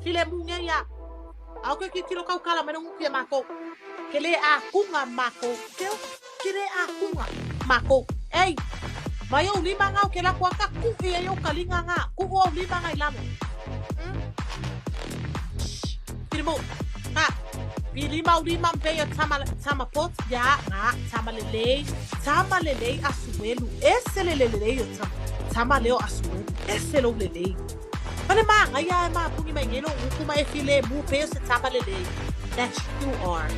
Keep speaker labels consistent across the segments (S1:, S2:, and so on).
S1: File munga ya. Au ke kilo kau kala me nungu kia mako. Kele a kunga mako. Kele a kunga mako. Ei. Mai o lima ngau ke la kuaka ku e o kalinga nga. Ku o lima ngai lamo. Filmo. Ha. Lima mpe o tama pot ya nga tama lele Asuelu. Ese lele o tama leo Asuelu. Ese lo lele. Pane ma ngaya ma pungi mai ngelo ukuma e file mu pe se tama lele. That you are.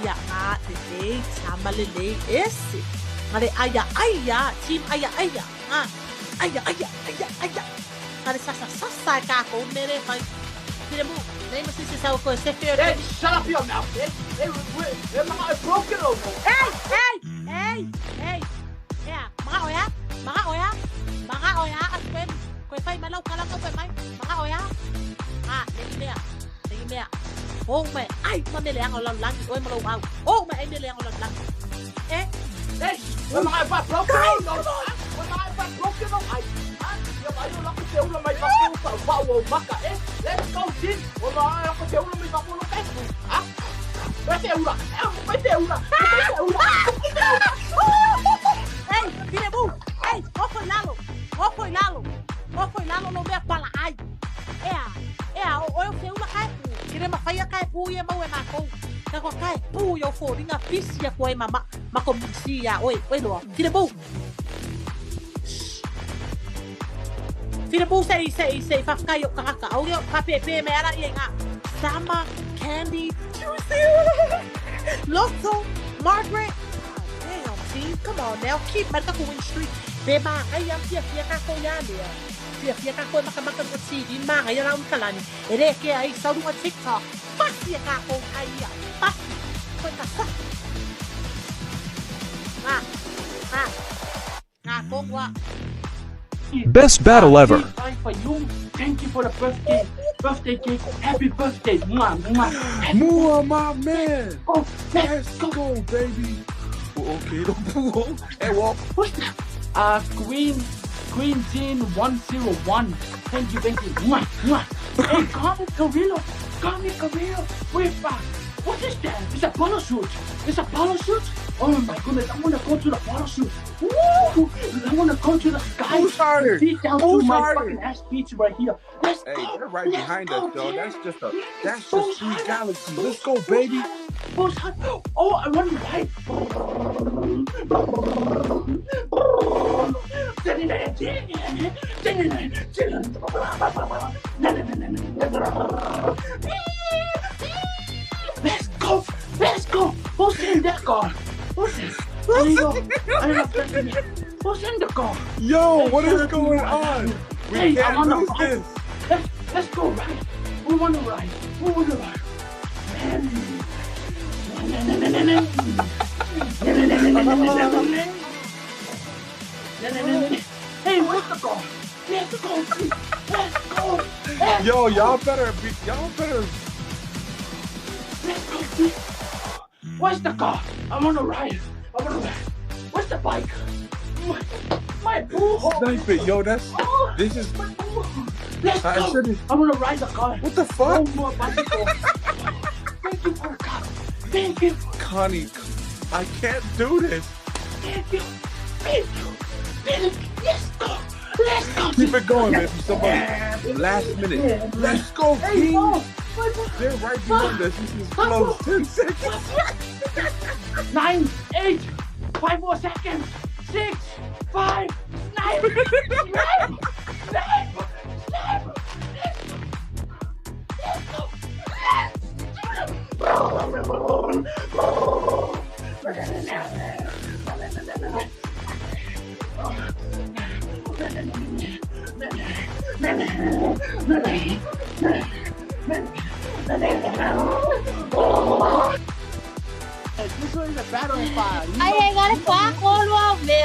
S1: Ya nga lele tama lele ese. Ngare aya team aya. Aya. Ngare sasa ka ko mere fai. Filmo. Nee, maar ze zou gewoon zeggen...
S2: Hey, shut up your mouth, man. Hey, mga broken over.
S1: Hey. Yeah, mga oya. Aspen. Kung fay malaw ka lang open may. Mga oya. Tingin niya. Oh, may. Ay, manili ang ulang lang. Oy, malaw aw. Oh, may ay nili ang ulang lang.
S2: Hey, mga iba broken over. Mga iba broken over. Ayaw lang ko siya ulang may bakulo pa. Wow, maka eh. Let's go, Jin. Wala ako siya ulang may bakulo pa. Ha? Pwede ulang.
S1: Hey, tira mo. Hey, ofoy lalo. Lo me pala ay. Oyo siya ulang kay po. Kira mafaya kay po ya mawe mako. Kako kay po yo fo. Ringa pisi ya po ay makomisi ya. Oy, lo. Tira mo. Fina bu say fafkayo kakaka audio kapepe me ara yenga sama Candy Juicy Lotto Margaret damn team come on now keep marka ko win streak beba ayam pia ka ko ya dia pia ka ko maka ko si di ma ay ra kalani ere ke ay sa du TikTok pasti ka ko ay pasti ko ka sa ko wa
S3: Best battle ever.
S2: For you. Thank you for the birthday cake. Happy birthday. Mwah.
S4: Mua, my man.
S2: Oh,
S4: let's go, baby. Okay, don't pull. Hey, walk.
S2: What's that? Queen Jean 101. Thank you. Mwah. Hey, Carmen Carrillo. We're back. What is that? It's a polo shoot. Oh my goodness, I want to go to the photo shoot. Woo! I want to go to the sky.
S4: Who's harder?
S2: Feet down to my fucking ass beach right here. Let's go.
S4: Hey, they're right behind us, though. That's just three galaxies. Let's go, baby.
S2: Who's hot? Oh, I want to ride. Let's go. Who's in that car? Who's in the car?
S4: Yo, what is going on? We can't lose this.
S2: Let's go ride. We want to ride. Hey, where's the car? Let's go.
S4: Yo, y'all better.
S2: Let's go. Where's the car? I want to ride. Where's the bike? My boo.
S4: Snipe it, yo. This is.
S2: Let's go. I want to ride the car.
S4: What the fuck?
S2: No more bicycle. Thank you for the car. Thank you.
S4: Connie, I can't do this.
S2: Thank you. Let's go.
S4: Keep it going, man. Somebody. Last minute. Let's go,
S2: Hey,
S4: King. They're right behind us. This is close. 10 seconds.
S2: 9, 8, 5 more seconds. 6, 5, 9. This one is a battle fire.
S5: Ai agora quá cô luôn nè.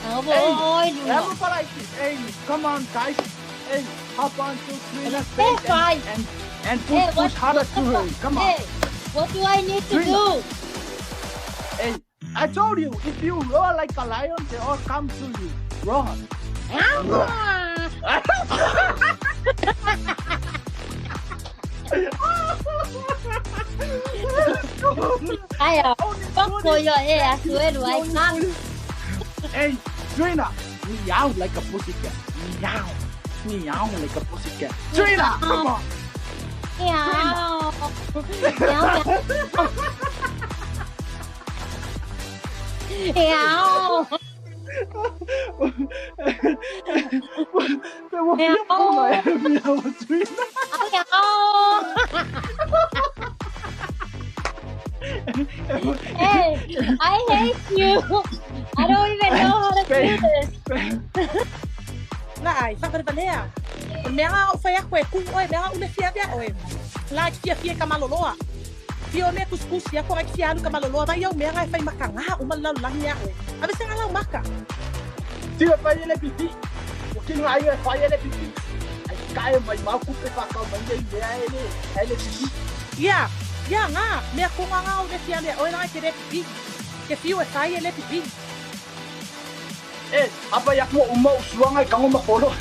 S5: Ôi
S2: Everybody, hey, come on, guys. Hey, hop on to Trina's
S5: Hey,
S2: face and push harder to her. Come on.
S5: Hey, what do I need to do?
S2: Hey, I told you, if you roar like a lion, they all come to you. Roar.
S5: Ayo, Poko yo Asuelu, I come.
S2: Hey, Trina, meow like a pussycat. Meow. Meow like a pussycat. Trina, come on.
S5: Meow. Meow. Meow.
S2: Pero meow, Trina.
S5: Hey, I hate you. I don't even know how to do this.
S1: Lại, sao cái vấn đề à? Mẹ ngao phải khỏe cung ơi, mẹ ngao uống phía vậy ơi. Lại phía cái malolo à? Phía mẹ cuscus ya ko phía lu cái malolo, vậy mẹ ngao phải makan ha, umal lalu langnya ơi. Abis nga lang makan.
S2: Chưa phải lên pipi. Cái này ai phải lên pipi. Cái mày máu cút cái phát cao mình đi ai lên pipi.
S1: Ya, ya nga, mẹ ko nga ngao de phía oi na cái pipi. Cái phía phải le pipi.
S2: Eh, apa yak mo umau suang ay kang umapolo.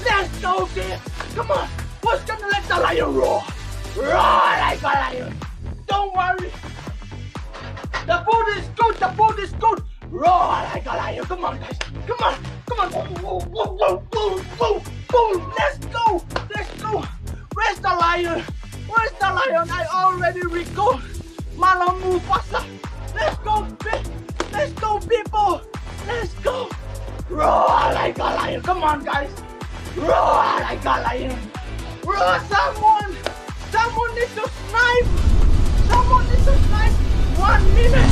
S2: Let's go, kid. Come on. Who's gonna let the lion roar? Roar like a lion. Don't worry. The food is good. The food is good. Roar like a lion. Come on, guys. Come on. Come on. Whoa, whoa, whoa, whoa, whoa, whoa. Let's go. Let's go. Where's the lion? Where's the lion? I already recalled. Malam Mufasa. Let's go, let's go, people. Let's go. Roar like a lion. Come on, guys. Roar like a lion. Roar, someone. Someone needs to snipe. Someone needs to snipe. 1 minute.